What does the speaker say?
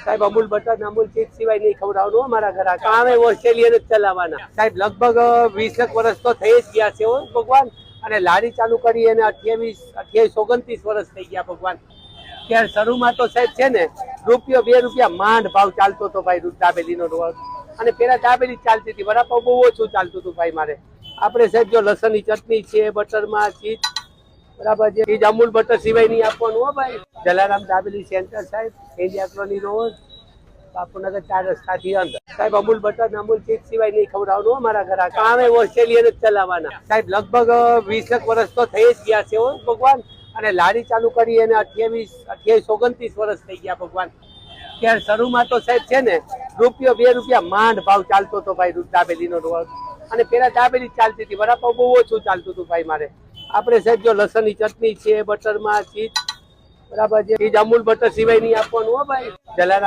સાહેબ Amul butter Amul cheese સિવાય નહીં ખવડાવવાનું અમારા ઘર કામે ઓસ્ટ્રેલિયન જ ચલાવવાના સાહેબ લગભગ 20 વર્ષ તો થઈ જ ગયા છે ભગવાન અને લારી ચાલુ કરી એને 28 29 વર્ષ થઈ ગયા ભગવાન ત્યારે શરૂમાં તો સાહેબ છે ને રૂપિયો 2 રૂપિયા માંડ ભાવ ચાલતો હતો ભાઈ દાબેલીનો અને પેલા દાબેલી ચાલતી હતી વડાપાવ બહુ ઓછું ચાલતું હતું ભાઈ મારે આપણે સાહેબ જો લસણની ચટણી છે બટરમાં ચીઝ બરાબર છે ચીઝ અમૂલ બટર સિવાય નહીં આપવાનું હો ભાઈ જલારામ દાબેલી સેન્ટર સાહેબ ઇન્ડિયા કોલોની રોડ બાપુનગર 4 રસ્તાથી અંદર સાહેબ અમૂલ બટર અમૂલ ચીઝ સિવાય નહીં ખવડાવવાનું અમારા ઘર કામે ઓસ્ટ્રેલિયન જ ચલાવવાના સાહેબ લગભગ 20 વર્ષ તો થઈ જ ગયા છે ભગવાન અને લારી ચાલુ કરી એને 28 29 વર્ષ થઈ ગયા ભગવાન ત્યારે શરૂમાં તો સાહેબ છે ને રૂપિયો 2 રૂપિયા માંડ ભાવ ચાલતો હતો ભાઈ દાબેલીનો અને પેલા દાબેલી ચાલતી હતી વડાપાવ બહુ ઓછું ચાલતું હતું ભાઈ મારે આપણે સાહેબ જો લસણની ચટણી છે બટરમાં ચીઝ બરાબર છે ચીઝ અમૂલ બટર સિવાય નહીં આપવાનું હો ભાઈ જલારામ